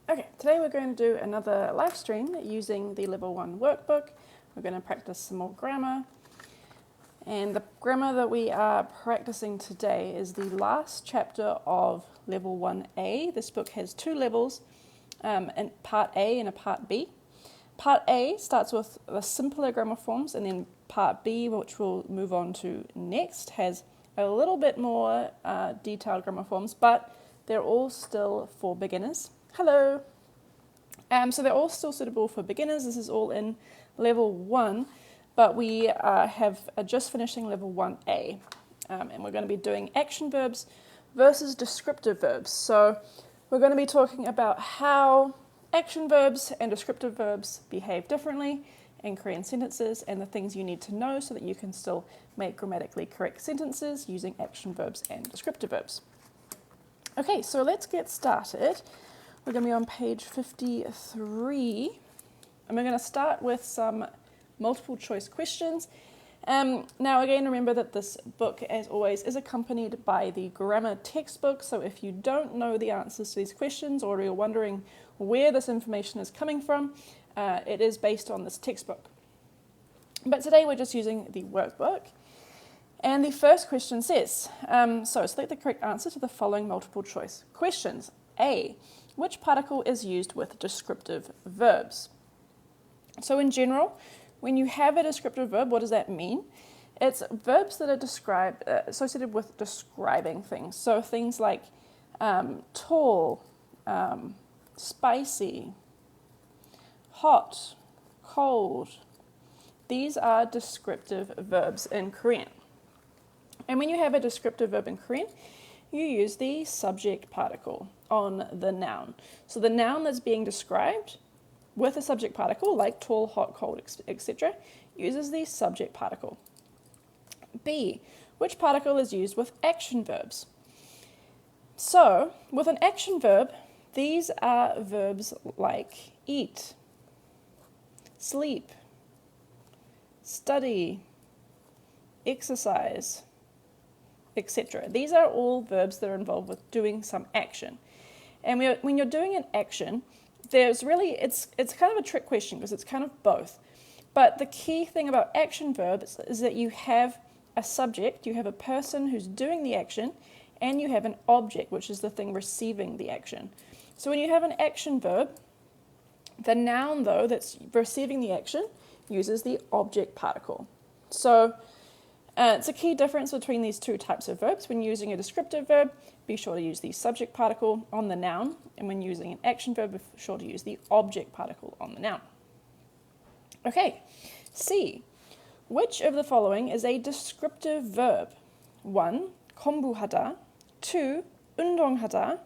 Okay, today we're going to do another live stream using the Level 1 workbook. We're going to practice some more grammar. And the grammar that we are practicing today is the last chapter of Level 1A. This book has two levels, and Part A and a Part B. Part A starts with the simpler grammar forms, and then Part B, which we'll move on to next, has a little bit more detailed grammar forms, but they're all still for beginners. Hello. So they're all still suitable for beginners. This is all in Level 1, but we have just finishing Level 1A, and we're going to be doing action verbs versus descriptive verbs. So we're going to be talking about how action verbs and descriptive verbs behave differently in Korean sentences and the things you need to know so that you can still make grammatically correct sentences using action verbs and descriptive verbs. Okay, so let's get started. We're going to be on page 53, and we're going to start with some multiple choice questions. Now again, remember that this book, as always, is accompanied by the grammar textbook, so if you don't know the answers to these questions or you're wondering where this information is coming from, it is based on this textbook. But today we're just using the workbook. And the first question says, so select the correct answer to the following multiple choice questions. A, which particle is used with descriptive verbs? So in general, when you have a descriptive verb, what does that mean? It's verbs that are associated with describing things. So things like tall, spicy, hot, cold. These are descriptive verbs in Korean. And when you have a descriptive verb in Korean, you use the subject particle on the noun. So the noun that's being described with a subject particle, like tall, hot, cold, etc., uses the subject particle. B, which particle is used with action verbs? So, with an action verb, these are verbs like eat, sleep, study, exercise, etc. These are all verbs that are involved with doing some action. And when you're doing an action, it's kind of a trick question because it's kind of both. But the key thing about action verbs is that you have a subject, you have a person who's doing the action, and you have an object, which is the thing receiving the action. So when you have an action verb, the noun, though, that's receiving the action uses the object particle. So it's a key difference between these two types of verbs. When using a descriptive verb, be sure to use the subject particle on the noun, and when using an action verb, be sure to use the object particle on the noun. Okay, C. Which of the following is a descriptive verb? 1. 공부하다, 2. 운동하다,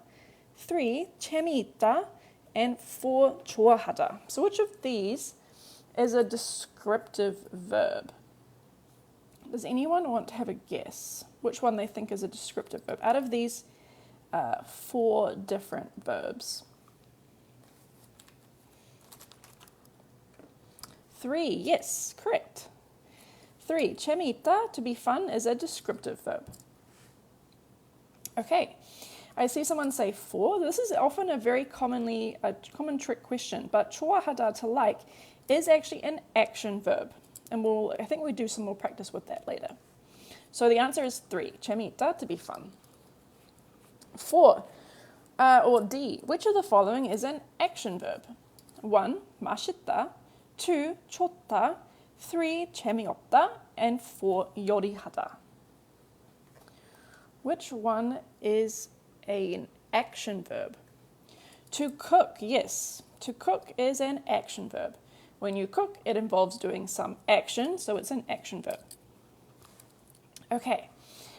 3. 재미있다, and 4. 좋아하다. So which of these is a descriptive verb? Does anyone want to have a guess which one they think is a descriptive verb out of these 4 different verbs? 3, yes, correct. 3, 재미있다, to be fun, is a descriptive verb. Okay, I see someone say 4. This is often a common trick question, but 좋아하다, to like, is actually an action verb. And I think we'll do some more practice with that later. So the answer is 3, 재미있다, to be fun. 4, or D, which of the following is an action verb? 1, 맛있다, 2, 좋다, 3, 재미없다, and 4, 요리하다. Which one is an action verb? To cook, yes. To cook is an action verb. When you cook, it involves doing some action, so it's an action verb. Okay,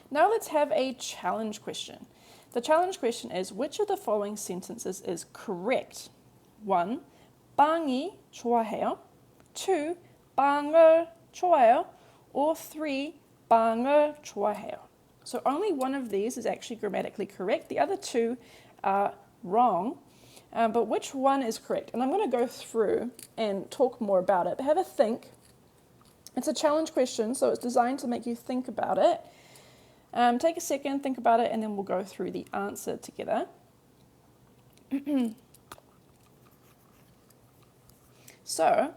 now let's have a challenge question. The challenge question is, which of the following sentences is correct? 1. 빵이 좋아해요. 2. 빵을 좋아해요. Or 3. 빵을 좋아해요. So only one of these is actually grammatically correct. The other 2 are wrong. But which one is correct? And I'm going to go through and talk more about it. But have a think. It's a challenge question, so it's designed to make you think about it. Take a second, think about it, and then we'll go through the answer together. So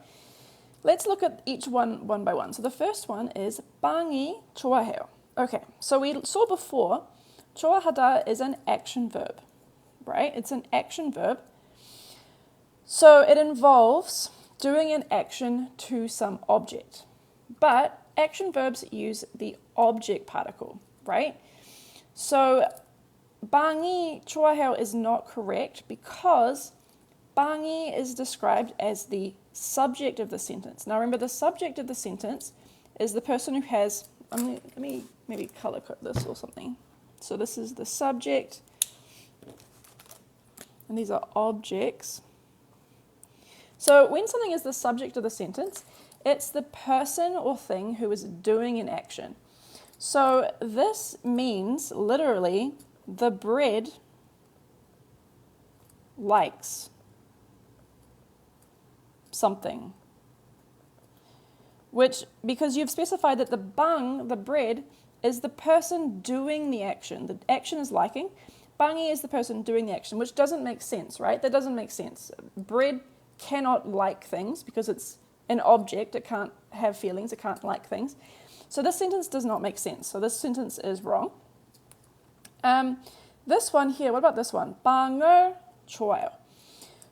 let's look at each one by one. So the first one is 빵이 좋아해요. Okay, so we saw before, 좋아하다 is an action verb, right? It's an action verb. So it involves doing an action to some object. But action verbs use the object particle, right? So 빵이 좋아해요 is not correct because 빵이 is described as the subject of the sentence. Now remember, the subject of the sentence is the person who has, let me maybe color code this or something. So this is the subject, and these are objects. So when something is the subject of the sentence, it's the person or thing who is doing an action. So this means literally the bread likes something. Which, because you've specified that the bang, the bread, is the person doing the action. The action is liking. Bangi is the person doing the action, which doesn't make sense, right? That doesn't make sense. Bread cannot like things because it's an object. It can't have feelings. It can't like things. So this sentence does not make sense. So this sentence is wrong. This one here, what about this one? 빵을 좋아요.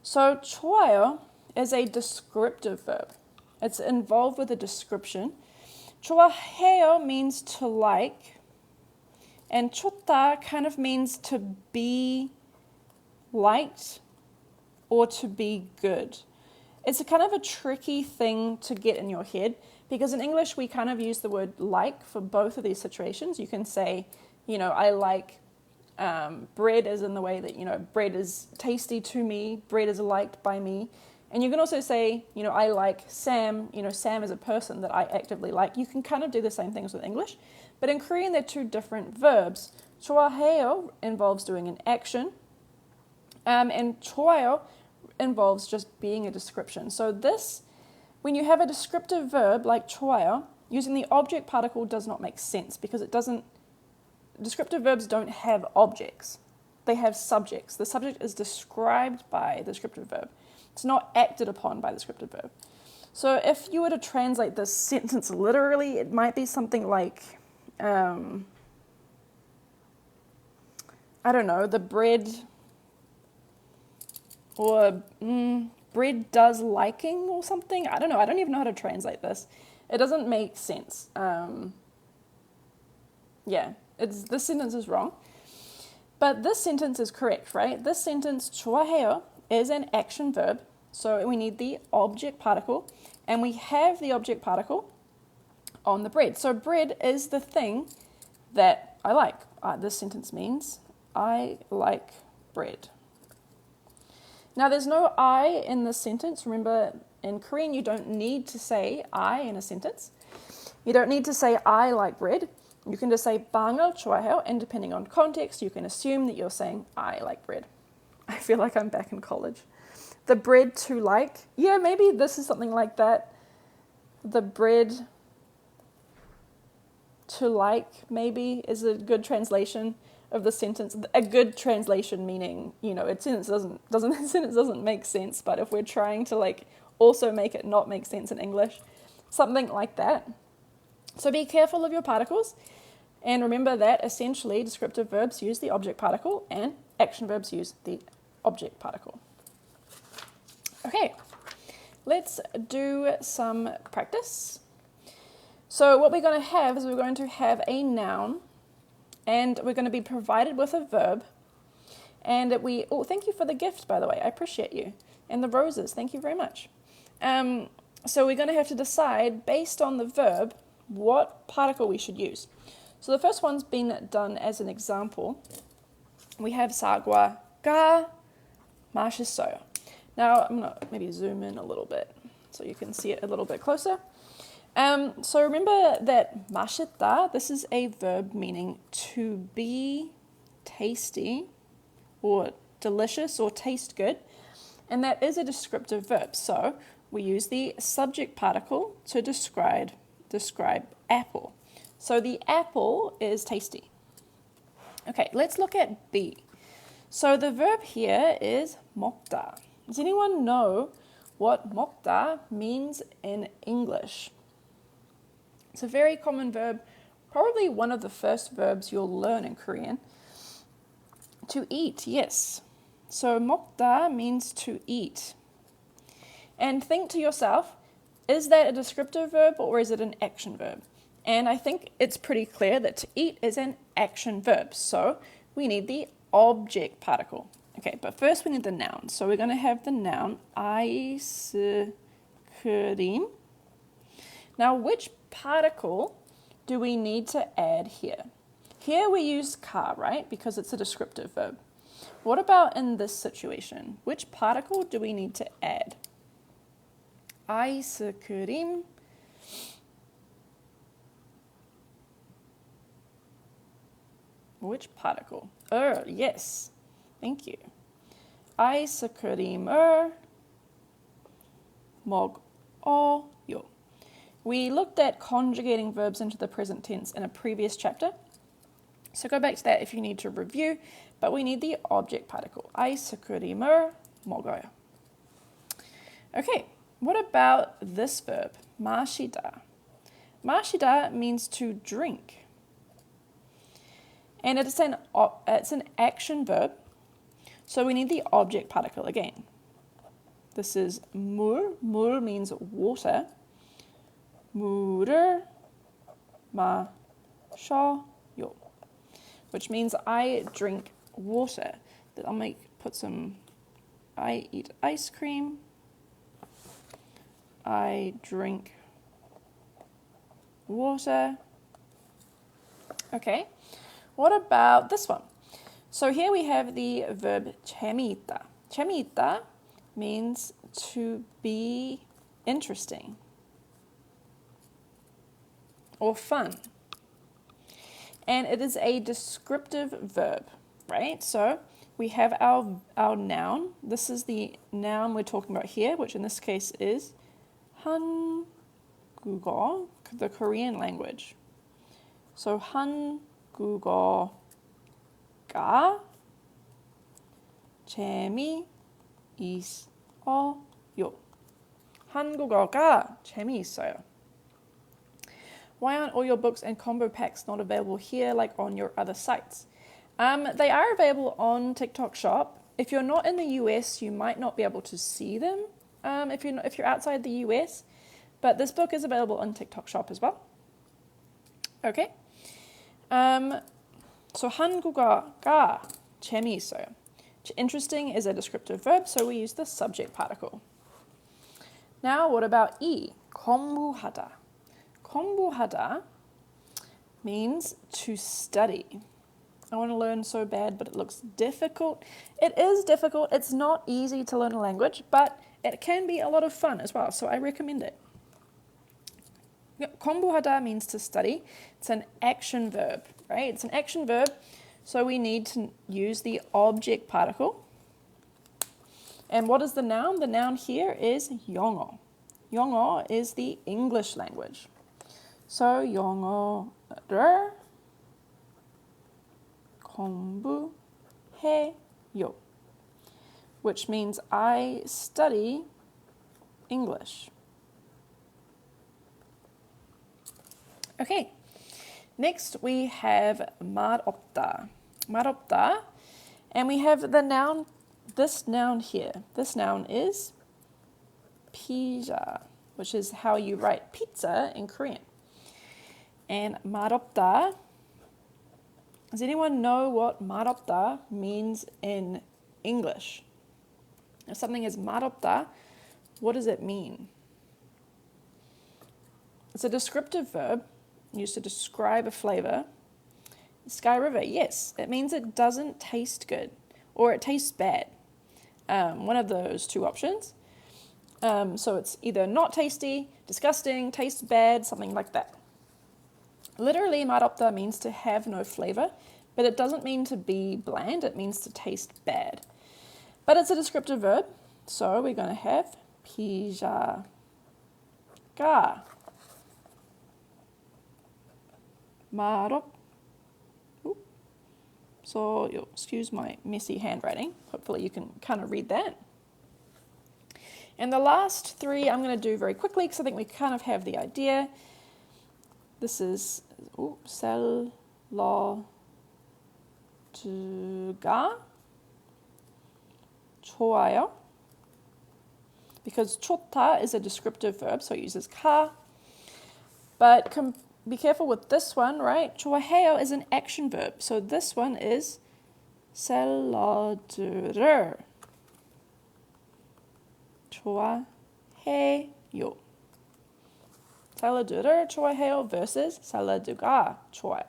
So 좋아요 is a descriptive verb. It's involved with a description. 좋아해요 means to like, and 좋다 kind of means to be liked or to be good. It's a kind of a tricky thing to get in your head because in English we kind of use the word like for both of these situations. You can say, I like bread as in the way that, bread is tasty to me, bread is liked by me. And you can also say, I like Sam, Sam is a person that I actively like. You can kind of do the same things with English. But in Korean, they're two different verbs. 좋아해요 involves doing an action. And 좋아요 involves just being a description. So this, when you have a descriptive verb like 좋아요, using the object particle does not make sense because descriptive verbs don't have objects. They have subjects. The subject is described by the descriptive verb. It's not acted upon by the descriptive verb. So if you were to translate this sentence literally, it might be something like, I don't know, the bread, or bread does liking or something. I don't know. I don't even know how to translate this. It doesn't make sense. This sentence is wrong. But this sentence is correct, right? This sentence, 좋아해요, is an action verb. So we need the object particle. And we have the object particle on the bread. So bread is the thing that I like. This sentence means I like bread. Now there's no I in this sentence. Remember, in Korean you don't need to say I in a sentence. You don't need to say I like bread. You can just say 빵을 좋아해요, and depending on context, you can assume that you're saying I like bread. I feel like I'm back in college. The bread to like. Yeah, maybe this is something like that. The bread to like, maybe, is a good translation of the sentence. A good translation meaning, sentence doesn't make sense, but if we're trying to also make it not make sense in English, something like that. So be careful of your particles, and remember that essentially descriptive verbs use the object particle and action verbs use the object particle. Okay, let's do some practice. So what we're going to have is we're going to have a noun, and we're going to be provided with a verb, and thank you for the gift, by the way, I appreciate you, and the roses, thank you very much. So we're going to have to decide, based on the verb, what particle we should use. So the first one's been done as an example. We have 사과가 맛있어요. Now I'm going to maybe zoom in a little bit so you can see it a little bit closer. So remember that 맛있다, this is a verb meaning to be tasty or delicious or taste good, and that is a descriptive verb. So we use the subject particle to describe apple. So the apple is tasty. Okay, let's look at B. So the verb here is 먹다. Does anyone know what 먹다 means in English. It's a very common verb, probably one of the first verbs you'll learn in Korean. To eat, yes. So 먹다 means to eat. And think to yourself, is that a descriptive verb or is it an action verb? And I think it's pretty clear that to eat is an action verb. So we need the object particle. Okay, but first we need the noun. So we're going to have the noun 아이스크림. Now, which particle do we need to add here? Here we use 가, right? Because it's a descriptive verb. What about in this situation? Which particle do we need to add? 아이스크림. Which particle? Yes. Thank you. 아이스크림을 먹어요. We looked at conjugating verbs into the present tense in a previous chapter. So go back to that if you need to review, but we need the object particle. 아이스크림을 먹어요. Okay, what about this verb? 마시다. 마시다 means to drink. And it's an action verb, so we need the object particle again. This is 물. 물 means water. 물을 마셔요, which means I drink water. I eat ice cream. I drink water. Okay, what about this one? So here we have the verb 재미있다. 재미있다 means to be interesting or fun. And it is a descriptive verb, right? So we have our noun. This is the noun we're talking about here, which in this case is 한국어, the Korean language. So 한국어가 재미있어요. 한국어가 재미있어요. Why aren't all your books and combo packs not available here like on your other sites? They are available on TikTok Shop. If you're not in the US, you might not be able to see them if you're outside the US. But this book is available on TikTok Shop as well. Okay. So 한국어가 재미있어요. Interesting is a descriptive verb, so we use the subject particle. Now, what about E? 공부하다. 공부하다 means to study. I want to learn so bad, but it looks difficult. It is difficult. It's not easy to learn a language, but it can be a lot of fun as well, so I recommend it. 공부하다 means to study. It's an action verb, right? It's an action verb, so we need to use the object particle. And what is the noun? The noun here is 영어. 영어 is the English language. So 영어를 공부해요, which means I study English. Okay, next we have 맛없다. 맛없다, and we have the noun, this noun here. This noun is pizza, which is how you write pizza in Korean. And 맛없다, does anyone know what 맛없다 means in English? If something is 맛없다, what does it mean? It's a descriptive verb used to describe a flavor. Sky River, yes, it means it doesn't taste good or it tastes bad. One of those two options. So it's either not tasty, disgusting, tastes bad, something like that. Literally, 맛없다 means to have no flavor, but it doesn't mean to be bland, it means to taste bad. But it's a descriptive verb, so we're going to have 피자가 맛없. So you'll excuse my messy handwriting. Hopefully you can kind of read that. And the last three I'm going to do very quickly because I think we kind of have the idea. This is 샐러드가 좋아요. Because 좋다 is a descriptive verb, so it uses 가. But be careful with this one, right? 좋아해요 is an action verb. So this one is 샐러드를 좋아해요. 샐러드를 좋아해요 versus 샐러드가 좋아요.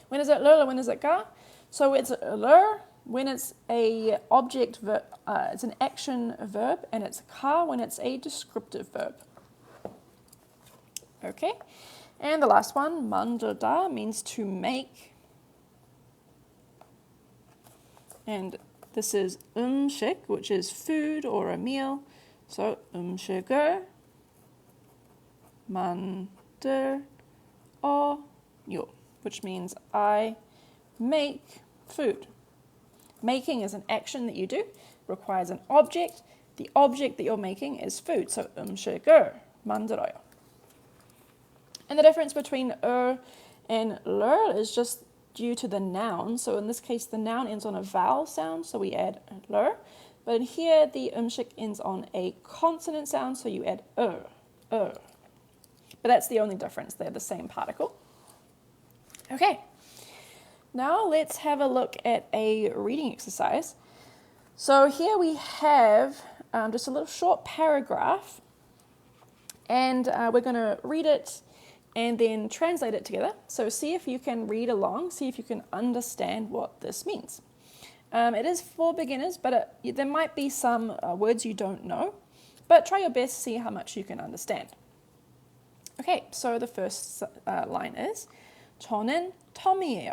When is it 를, when is it 가? So it's 를 when it's a object verb, it's an action verb, and it's 가 when it's a descriptive verb. Okay, and the last one, 만들다, means to make. And this is 음식, which is food or a meal. So 음식을 만들어요, which means I make food. Making is an action that you do, requires an object. The object that you're making is food. So 음식을 만들어요. And the difference between and 를 is just due to the noun. So in this case, the noun ends on a vowel sound, so we add 를. But here, the 음식 ends on a consonant sound, so you add But that's the only difference. They're the same particle. Okay. Now let's have a look at a reading exercise. So here we have just a little short paragraph, and we're going to read it and then translate it together. So see if you can read along, see if you can understand what this means. It is for beginners, but there might be some words you don't know, but try your best to see how much you can understand. Okay, so the first line is 저는 톰이에요.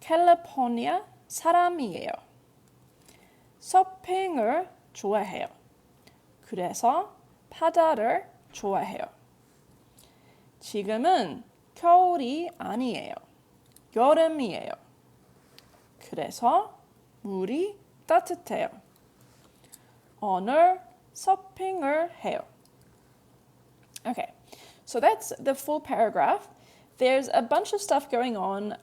캘리포니아 사람이에요. 서핑을 좋아해요. 그래서 바다를 좋아해요. 지금은 겨울이 아니에요. 여름이에요. 그래서 물이 따뜻해요. 오늘 서핑을 해요. Okay, so that's the full paragraph. There's a bunch of stuff going on.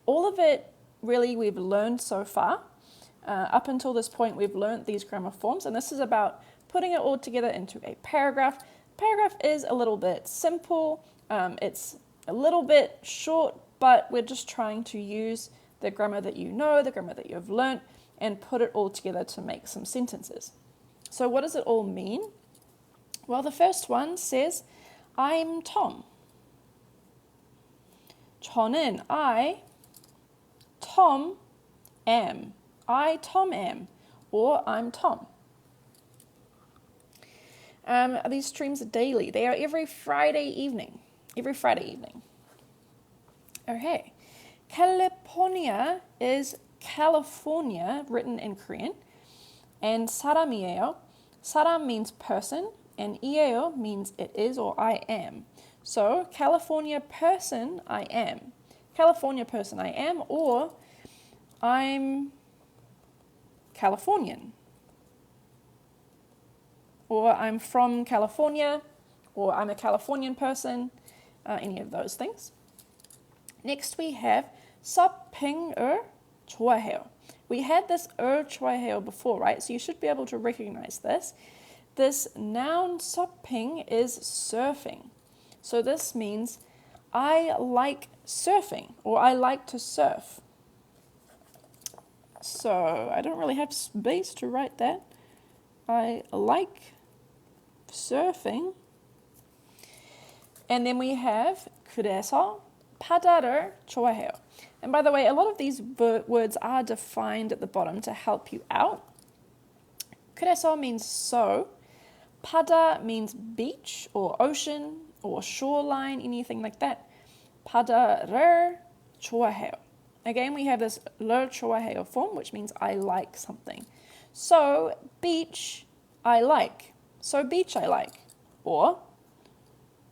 All of it really we've learned so far. Up until this point, we've learned these grammar forms, and this is about putting it all together into a paragraph. Paragraph is a little bit simple. It's a little bit short, but we're just trying to use the grammar that you know, the grammar that you've learnt, and put it all together to make some sentences. So what does it all mean? Well, the first one says, I'm Tom. 저는 Tom, am. I, Tom, am. Or I'm Tom. These streams are daily. They are every Friday evening. Okay. California is California, written in Korean. And 사람이에요. 사람 means person, and 이에요 means it is or I am. So, California person, I am. California person, I am, or I'm Californian. Or I'm from California, or I'm a Californian person, any of those things. Next we have 서핑을 좋아해요. We had this 좋아해요 before, right? So you should be able to recognize this. This noun 서핑 is surfing. So this means I like surfing, or I like to surf. So I don't really have space to write that. I like surfing. And then we have 그래서 바다를 좋아해요. And by the way, a lot of these words are defined at the bottom to help you out. 그래서 means so. 바다 means beach or ocean or shoreline, anything like that. 바다를 좋아해요. Again, we have this 를 좋아해요 form, which means I like something. So, beach, I like. So, beach, I like. Or,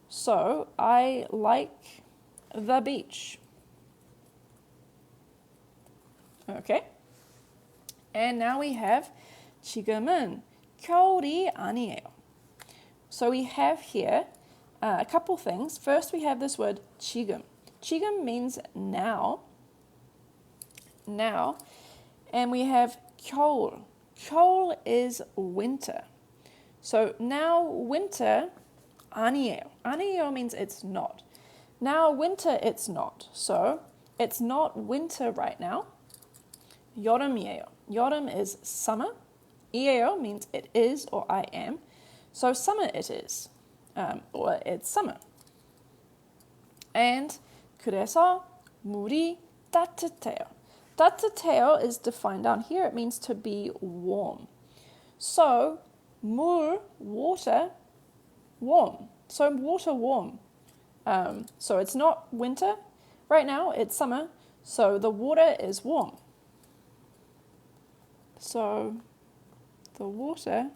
so, I like the beach. Okay. And now we have 지금은 겨울이 아니에요. So we have here a couple things. First, we have this word 지금. 지금 means now. Now. And we have 겨울. 겨울 is winter. So now winter 아니에요. 아니에요 means it's not. Now winter it's not. So it's not winter right now. 여름이에요. 여름 is summer. 이에요 means it is or I am. So summer it is. Or it's summer. And 그래서 물이 따뜻해요. 따뜻해요 is defined down here. It means to be warm. So 물, water, warm. So water warm. So it's not winter. Right now it's summer. So the water is warm. So the water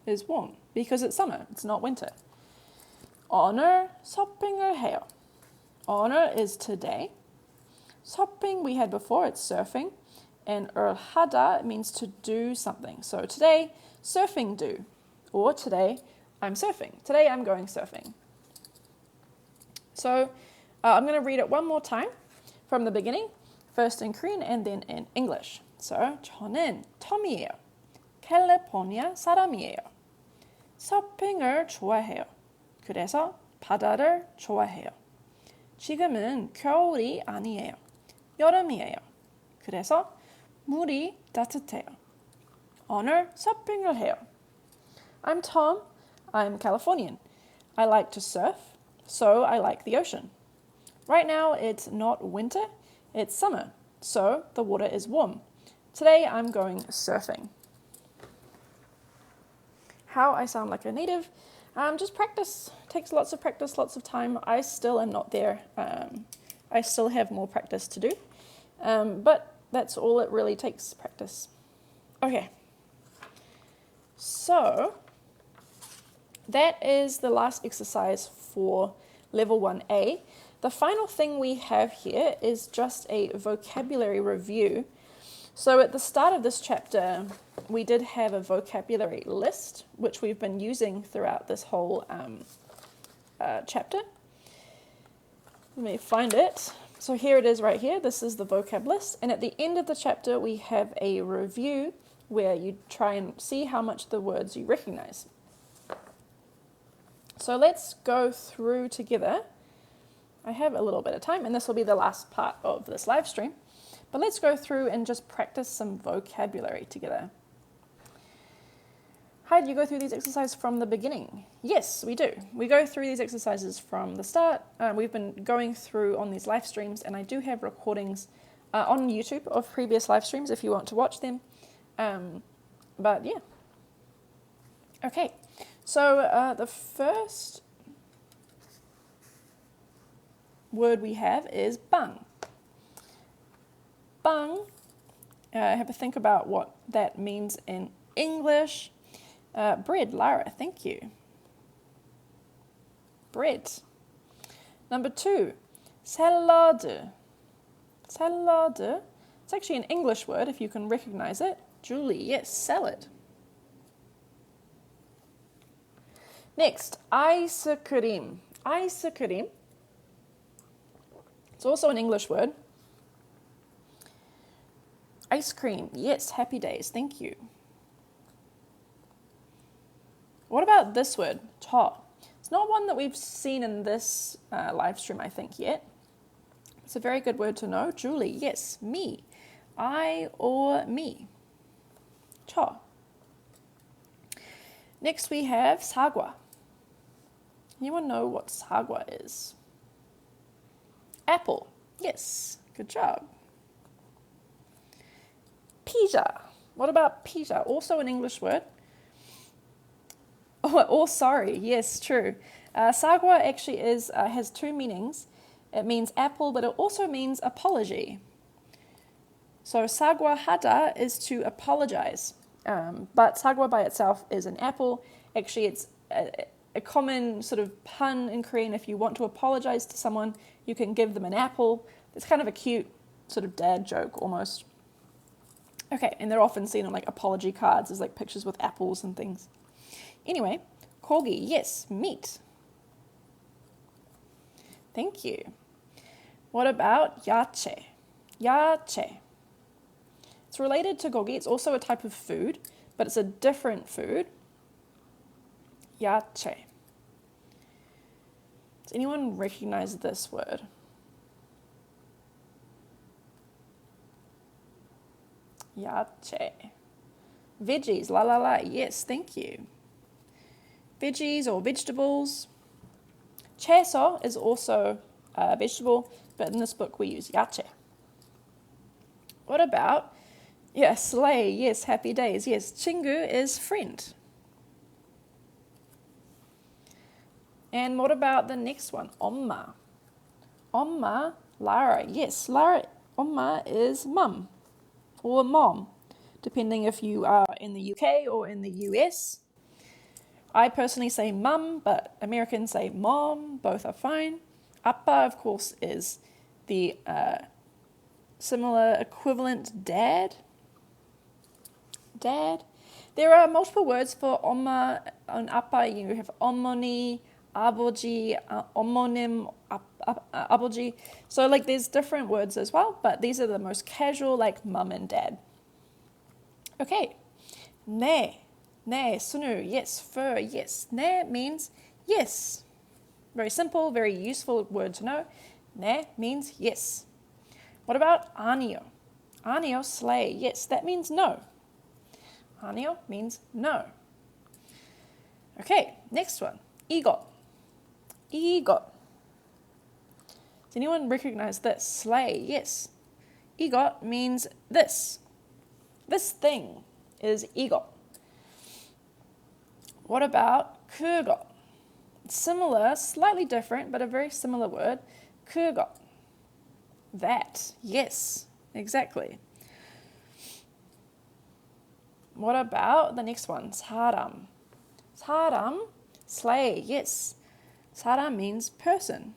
is warm because it's summer. It's not winter. 오늘 서핑을 해요. 오늘 is today. 서핑 we had before, it's surfing. And 하다 means to do something. So today, surfing do. Or today, I'm surfing. Today, I'm going surfing. So I'm going to read it one more time from the beginning. First in Korean and then in English. So 저는 톰이에요. 캘리포니아 사람이에요. 서핑을 좋아해요. 그래서 바다를 좋아해요. 지금은 겨울이 아니에요. 여름이에요. 그래서 물이 따뜻해요. 오늘 서핑을 해요. I'm Tom. I'm Californian. I like to surf, so I like the ocean. Right now it's not winter, it's summer, so the water is warm. Today I'm going surfing. How I sound like a native. Just practice. Takes lots of practice, lots of time. I still am not there. I still have more practice to do. But that's all it really takes, practice. Okay. So that is the last exercise for level 1A. The final thing we have here is just a vocabulary review. So at the start of this chapter, we did have a vocabulary list, which we've been using throughout this whole chapter. Let me find it. So here it is right here. This is the vocab list. And at the end of the chapter, we have a review where you try and see how much of the words you recognize. So let's go through together. I have a little bit of time, and this will be the last part of this live stream. But let's go through and just practice some vocabulary together. Hi, do you go through these exercises from the beginning? Yes, we do. We go through these exercises from the start. We've been going through on these live streams, and I do have recordings on YouTube of previous live streams if you want to watch them. But yeah. Okay, so the first word we have is bang. Bang. Have a think about what that means in English. Bread, Lara, thank you. Bread. Number 2, salad. Salad. It's actually an English word if you can recognize it. Julie, yes, salad. Next, ice cream. Ice cream. It's also an English word. Ice cream, yes, happy days, thank you. What about this word, 저? It's not one that we've seen in this live stream, I think, yet. It's a very good word to know. Julie, yes, me. I or me. 저. Next we have 사과. Anyone know what 사과 is? Apple. Yes, good job. Pizza. What about pizza? Also an English word. Oh, sorry. Yes, true. 사과 actually has two meanings. It means apple, but it also means apology. So 사과하다 is to apologize. But 사과 by itself is an apple. Actually, it's a common sort of pun in Korean. If you want to apologize to someone, you can give them an apple. It's kind of a cute sort of dad joke almost. Okay, and they're often seen on like apology cards as like pictures with apples and things. Anyway, kogi, yes, meat. Thank you. What about yache? Yache. It's related to gogi. It's also a type of food, but it's a different food. Yache. Does anyone recognize this word? Yache. Veggies, la la la, yes, thank you. Veggies or vegetables. Cheso is also a vegetable, but in this book we use yache. What about, yes, sleigh, yes, happy days, yes, chingu is friend. And what about the next one, 엄마? 엄마, Lara, yes, Lara, 엄마 is mum or mom, depending if you are in the UK or in the US. I personally say mum, but Americans say mom, both are fine. Appa, of course, is the similar equivalent dad. Dad. There are multiple words for 엄마 and appa. You have 어머니, 아버지, 어머님, 아버지. So like there's different words as well, but these are the most casual, like mum and dad. Okay. 네. 네, sunu, yes, fur, yes. 네 means yes. Very simple, very useful word to know. 네 means yes. What about 아니요? 아니요, sleigh, yes, that means no. 아니요 means no. Okay, next one. 이것. 이것. Does anyone recognize this? Sleigh, yes. 이것 means this. This thing is 이것. What about 그것? Similar, slightly different, but a very similar word. 그것. That. Yes, exactly. What about the next one? 사람. 사람, sleigh, yes. 사람 means person.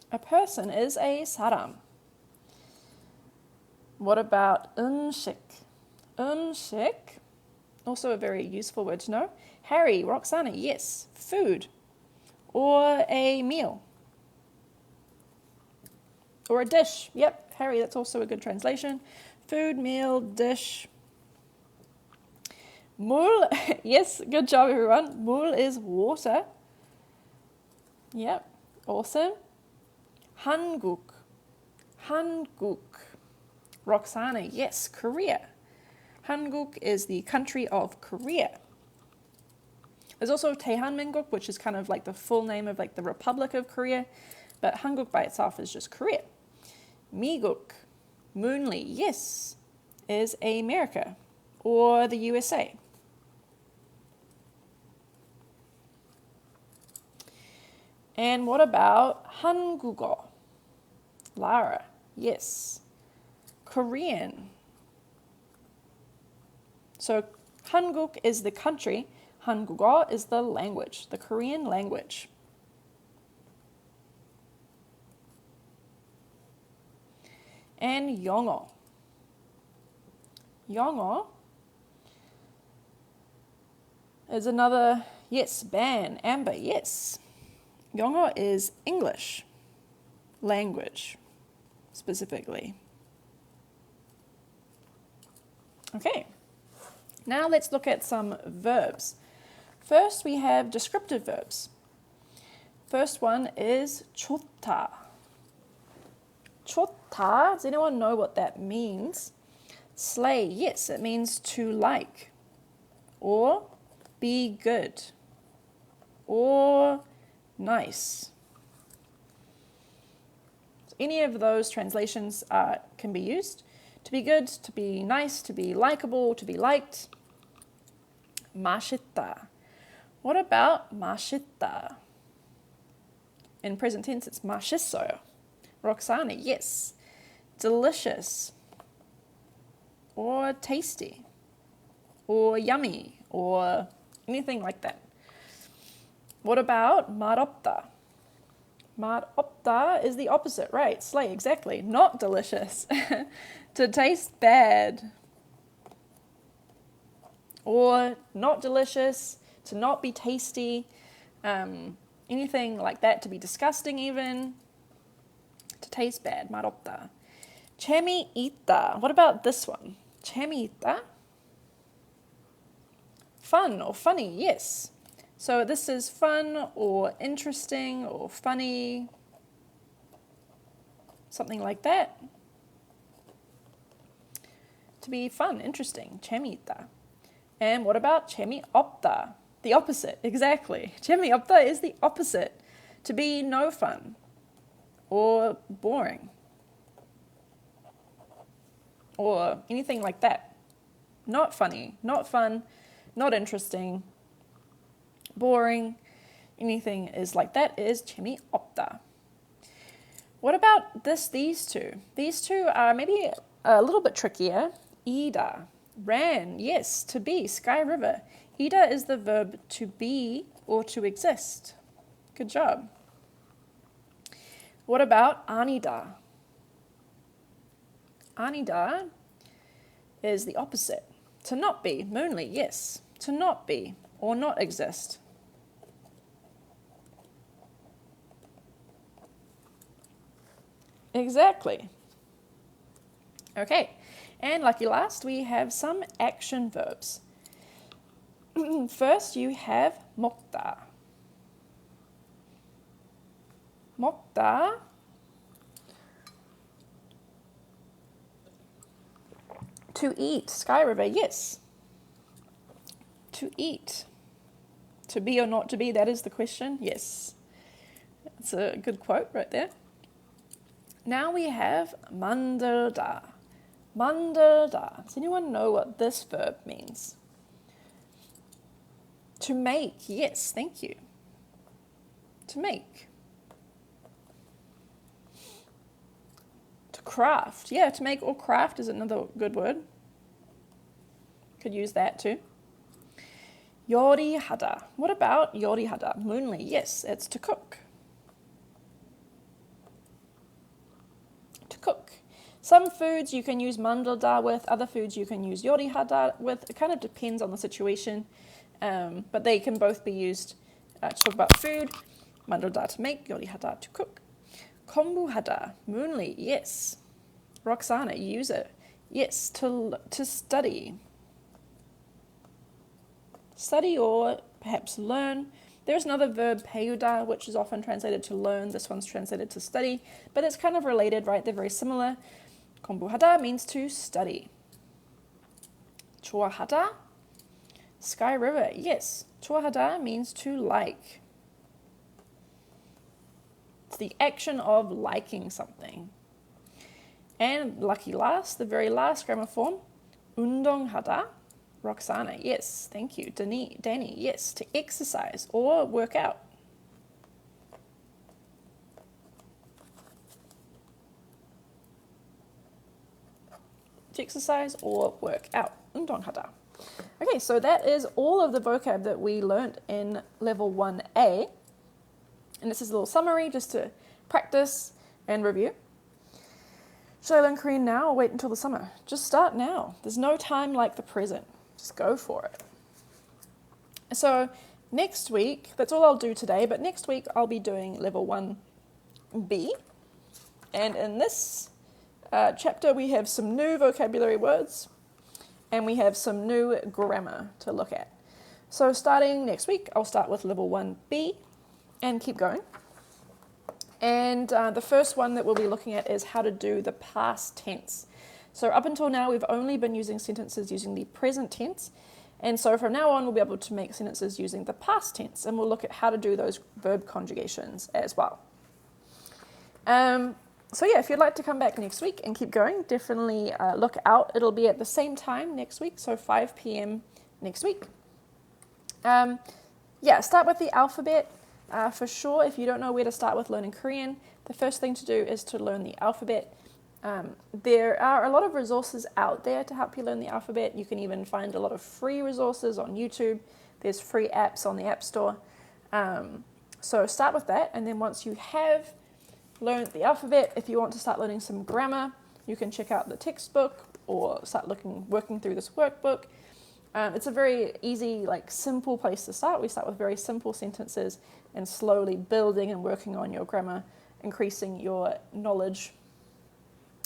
A person is a 사람. What about 음식? 음식, also a very useful word to know. Harry, Roxana, yes, food or a meal or a dish. Yep, Harry, that's also a good translation. Food, meal, dish. 물, yes, good job everyone. 물 is water. Yep, awesome. 한국, 한국. Roxana, yes, Korea. Hanguk is the country of Korea. There's also Taehanminguk, which is kind of like the full name of like the Republic of Korea, but Hanguk by itself is just Korea. Miguk, Moonly, yes, is America or the USA. And what about 한국어? Lara, yes. Korean. So Hanguk is the country, 한국어 is the language, the Korean language. And 영어. 영어 is another, yes, ban, Amber, yes. 영어 is English language, specifically. Okay, now let's look at some verbs. First, we have descriptive verbs. First one is 좋다. 좋다, does anyone know what that means? Slay, yes, it means to like, or be good, or nice. Any of those translations can be used. To be good, to be nice, to be likable, to be liked. 맛있다. What about 맛있다? In present tense, it's 맛있어요. Roxana, yes. Delicious. Or tasty. Or yummy. Or anything like that. What about 맛없다? 맛 없다 is the opposite, right? Slay, exactly. Not delicious. To taste bad. Or not delicious, to not be tasty, anything like that, to be disgusting even. To taste bad, 맛 없다. 재미있다. What about this one? 재미있다? Fun or funny, yes. So this is fun or interesting or funny, something like that. To be fun, interesting, 재미있다. And what about 재미없다? The opposite, exactly. 재미없다 is the opposite. To be no fun or boring or anything like that. Not funny, not fun, not interesting, boring, anything is like that is 재미없다. What about these two? These two are maybe a little bit trickier. 이다, ran, yes, to be, sky river. 이다 is the verb to be or to exist. Good job. What about 아니다? 아니다 is the opposite. To not be, moonly, yes. To not be or not exist. Exactly. Okay, and lucky last, we have some action verbs. First, you have 먹다. 먹다. To eat, sky river, yes. To eat. To be or not to be, that is the question, yes. That's a good quote right there. Now we have 만들다. 만들다. Does anyone know what this verb means? To make, yes, thank you. To make. To craft, yeah, to make or craft is another good word. Could use that too. 요리하다. What about 요리하다? Moonly, yes, it's to cook. To cook. Some foods you can use 만들다 with, other foods you can use 요리하다 with. It kind of depends on the situation, but they can both be used to talk about food. 만들다 to make, 요리하다 to cook. 공부하다, moonly, yes. Roxana, you use it. Yes, to study. Study or perhaps learn. There's another verb, 배우다, which is often translated to learn. This one's translated to study, but it's kind of related, right? They're very similar. 공부하다 means to study. 좋아하다, sky river, yes. 좋아하다 means to like. It's the action of liking something. And lucky last, the very last grammar form, 운동하다. Roxana, yes, thank you. Danny, yes, to exercise or work out. To exercise or work out. 운동하다. Okay, so that is all of the vocab that we learned in level 1A. And this is a little summary just to practice and review. Should I learn Korean now or wait until the summer? Just start now. There's no time like the present. Just go for it. So next week, that's all I'll do today, but next week I'll be doing level 1B. And in this chapter, we have some new vocabulary words and we have some new grammar to look at. So starting next week, I'll start with level 1B and keep going. And the first one that we'll be looking at is how to do the past tense. So up until now, we've only been using sentences using the present tense. And so from now on, we'll be able to make sentences using the past tense. And we'll look at how to do those verb conjugations as well. So yeah, if you'd like to come back next week and keep going, definitely look out. It'll be at the same time next week, so 5 p.m. next week. Yeah, start with the alphabet. For sure, if you don't know where to start with learning Korean, the first thing to do is to learn the alphabet. There are a lot of resources out there to help you learn the alphabet. You can even find a lot of free resources on YouTube. There's free apps on the App Store. So start with that, and then once you have learned the alphabet, if you want to start learning some grammar, you can check out the textbook or start working through this workbook. It's a very easy, simple place to start. We start with very simple sentences and slowly building and working on your grammar, increasing your knowledge.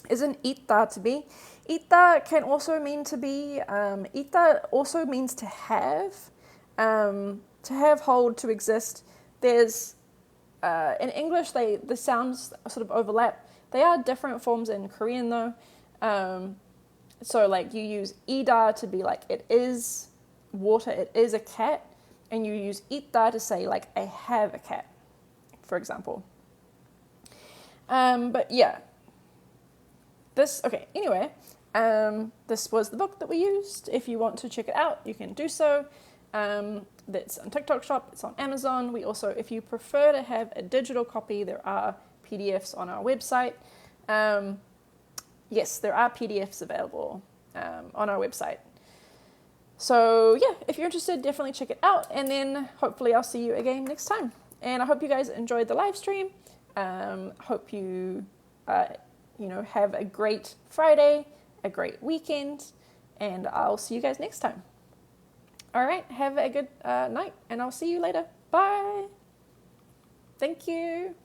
Isn't ita to be? Ita can also mean to be. Ita also means to have, hold, to exist. There's in English, the sounds sort of overlap. They are different forms in Korean though. So you use ida to be it is water, it is a cat, and you use ita to say I have a cat, for example. But yeah. This was the book that we used. If you want to check it out, you can do so. That's on TikTok Shop, it's on Amazon. We also, if you prefer to have a digital copy, there are PDFs on our website. Yes, there are PDFs available on our website. So yeah, if you're interested, definitely check it out, and then hopefully I'll see you again next time. And I hope you guys enjoyed the live stream. Hope you have a great Friday, a great weekend, and I'll see you guys next time. All right, have a good night, and I'll see you later. Bye. Thank you.